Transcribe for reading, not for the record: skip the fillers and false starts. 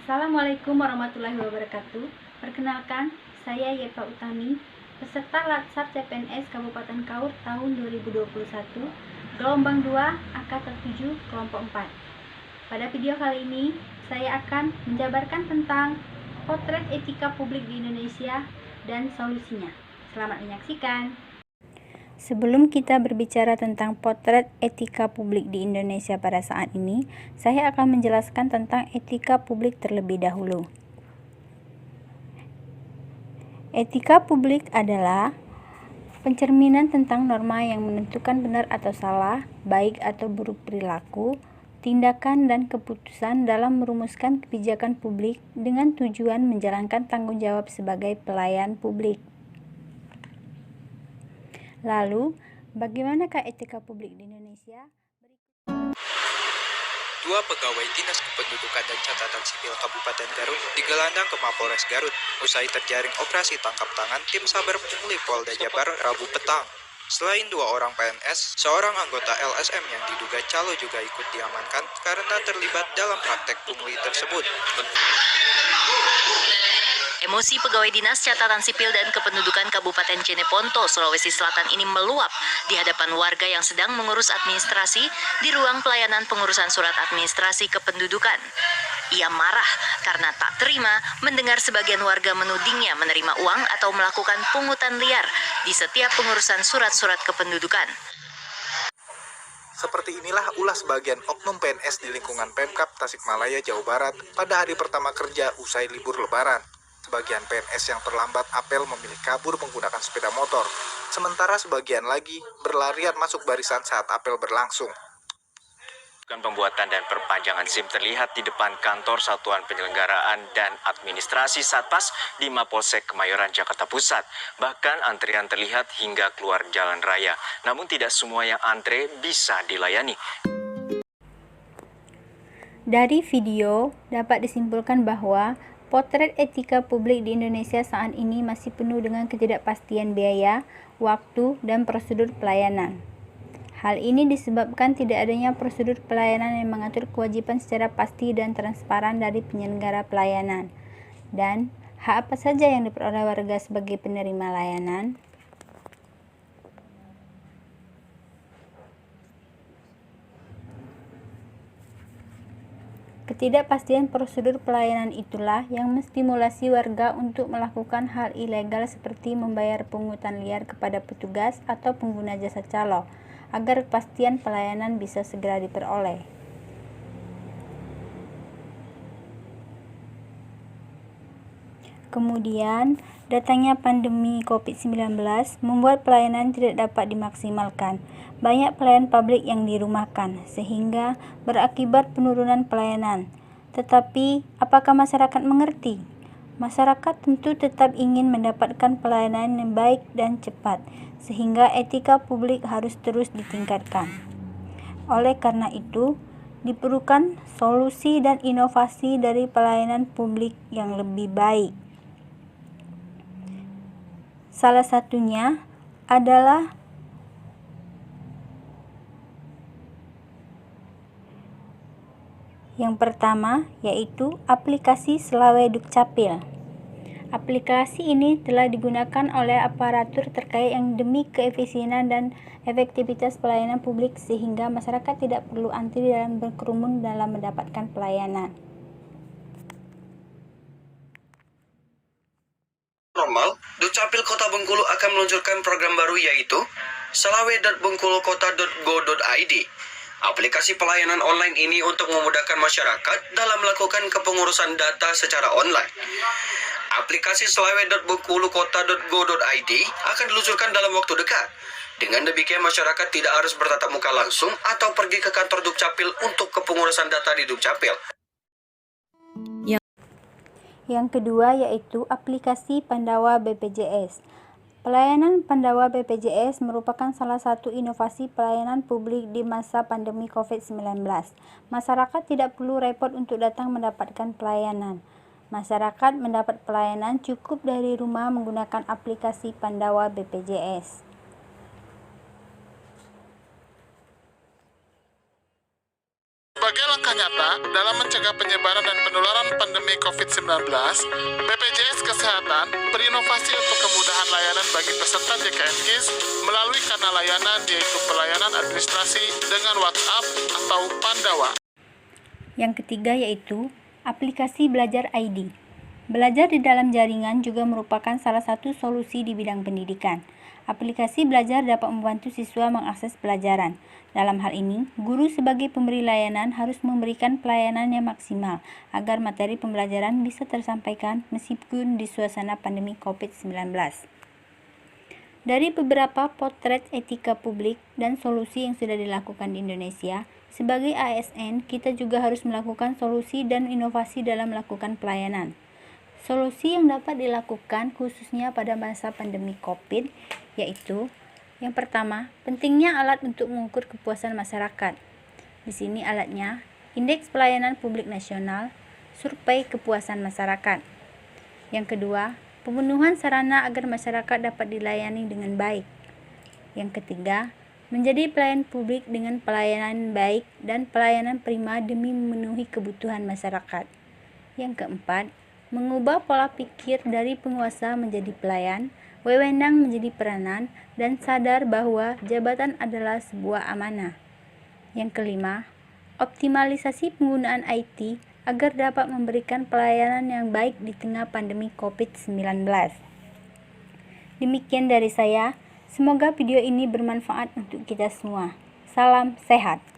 Assalamualaikum warahmatullahi wabarakatuh. Perkenalkan, saya Yepa Utami, peserta Latsar CPNS Kabupaten Kaur tahun 2021, gelombang 2, angkatan 7, kelompok 4. Pada video kali ini, saya akan menjabarkan tentang potret etika publik di Indonesia dan solusinya. Selamat menyaksikan. Sebelum kita berbicara tentang potret etika publik di Indonesia pada saat ini, saya akan menjelaskan tentang etika publik terlebih dahulu. Etika publik adalah pencerminan tentang norma yang menentukan benar atau salah, baik atau buruk perilaku, tindakan dan keputusan dalam merumuskan kebijakan publik dengan tujuan menjalankan tanggung jawab sebagai pelayan publik. Lalu, bagaimanakah etika publik di Indonesia? Dua pegawai Dinas Kependudukan dan Catatan Sipil Kabupaten Garut digelandang ke Mapolres Garut usai terjaring operasi tangkap tangan tim Saber Pungli Polda Jabar Rabu petang. Selain dua orang PNS, seorang anggota LSM yang diduga calo juga ikut diamankan karena terlibat dalam praktek pungli tersebut. Emosi pegawai Dinas Catatan Sipil dan Kependudukan Kabupaten Jeneponto, Sulawesi Selatan ini meluap di hadapan warga yang sedang mengurus administrasi di ruang pelayanan pengurusan surat administrasi kependudukan. Ia marah karena tak terima mendengar sebagian warga menudingnya menerima uang atau melakukan pungutan liar di setiap pengurusan surat-surat kependudukan. Seperti inilah ulah sebagian oknum PNS di lingkungan Pemkab Tasikmalaya, Jawa Barat pada hari pertama kerja usai libur Lebaran. Sebagian PNS yang terlambat apel memilih kabur menggunakan sepeda motor, sementara sebagian lagi berlarian masuk barisan saat apel berlangsung. Pembuatan dan perpanjangan SIM terlihat di depan kantor Satuan Penyelenggaraan dan Administrasi Satpas di Mapolsek Kemayoran, Jakarta Pusat. Bahkan antrian terlihat hingga keluar jalan raya, namun tidak semua yang antre bisa dilayani. Dari video dapat disimpulkan bahwa potret etika publik di Indonesia saat ini masih penuh dengan ketidakpastian biaya, waktu, dan prosedur pelayanan. Hal ini disebabkan tidak adanya prosedur pelayanan yang mengatur kewajiban secara pasti dan transparan dari penyelenggara pelayanan. Dan hak apa saja yang diperoleh warga sebagai penerima layanan? Ketidakpastian prosedur pelayanan itulah yang menstimulasi warga untuk melakukan hal ilegal seperti membayar pungutan liar kepada petugas atau pengguna jasa calo, agar kepastian pelayanan bisa segera diperoleh. Kemudian, datangnya pandemi COVID-19 membuat pelayanan tidak dapat dimaksimalkan. Banyak pelayan publik yang dirumahkan, sehingga berakibat penurunan pelayanan. Tetapi, apakah masyarakat mengerti? Masyarakat tentu tetap ingin mendapatkan pelayanan yang baik dan cepat, sehingga etika publik harus terus ditingkatkan. Oleh karena itu, diperlukan solusi dan inovasi dari pelayanan publik yang lebih baik. Salah satunya adalah yang pertama, yaitu aplikasi Selawe Dukcapil. Aplikasi ini telah digunakan oleh aparatur terkait yang demi keefisienan dan efektivitas pelayanan publik sehingga masyarakat tidak perlu antri dan berkerumun dalam mendapatkan pelayanan. Normal, Dukcapil Kota Bengkulu akan meluncurkan program baru yaitu salawe.bengkulukota.go.id. Aplikasi pelayanan online ini untuk memudahkan masyarakat dalam melakukan kepengurusan data secara online. Aplikasi salawe.bengkulukota.go.id akan diluncurkan dalam waktu dekat. Dengan demikian masyarakat tidak harus bertatap muka langsung atau pergi ke kantor Dukcapil untuk kepengurusan data di Dukcapil. Yang kedua yaitu aplikasi Pandawa BPJS. Pelayanan Pandawa BPJS merupakan salah satu inovasi pelayanan publik di masa pandemi COVID-19. Masyarakat tidak perlu repot untuk datang mendapatkan pelayanan. Masyarakat mendapat pelayanan cukup dari rumah menggunakan aplikasi Pandawa BPJS. Sebagai langkah nyata dalam mencegah penyebaran dan penularan pandemi COVID-19, BPJS Kesehatan berinovasi untuk kemudahan layanan bagi peserta JKN KIS melalui kanal layanan yaitu pelayanan administrasi dengan WhatsApp atau Pandawa. Yang ketiga yaitu aplikasi Belajar ID. Belajar di dalam jaringan juga merupakan salah satu solusi di bidang pendidikan. Aplikasi belajar dapat membantu siswa mengakses pelajaran. Dalam hal ini, guru sebagai pemberi layanan harus memberikan pelayanan yang maksimal agar materi pembelajaran bisa tersampaikan meskipun di suasana pandemi COVID-19. Dari beberapa potret etika publik dan solusi yang sudah dilakukan di Indonesia, sebagai ASN, kita juga harus melakukan solusi dan inovasi dalam melakukan pelayanan. Solusi yang dapat dilakukan khususnya pada masa pandemi COVID, yaitu yang pertama, pentingnya alat untuk mengukur kepuasan masyarakat. Di sini alatnya, Indeks Pelayanan Publik Nasional, Survei Kepuasan Masyarakat. Yang kedua, pemenuhan sarana agar masyarakat dapat dilayani dengan baik. Yang ketiga, menjadi pelayan publik dengan pelayanan baik dan pelayanan prima demi memenuhi kebutuhan masyarakat. Yang keempat, mengubah pola pikir dari penguasa menjadi pelayan, wewenang menjadi peranan, dan sadar bahwa jabatan adalah sebuah amanah. Yang kelima, optimalisasi penggunaan IT agar dapat memberikan pelayanan yang baik di tengah pandemi COVID-19. Demikian dari saya. Semoga video ini bermanfaat untuk kita semua. Salam sehat.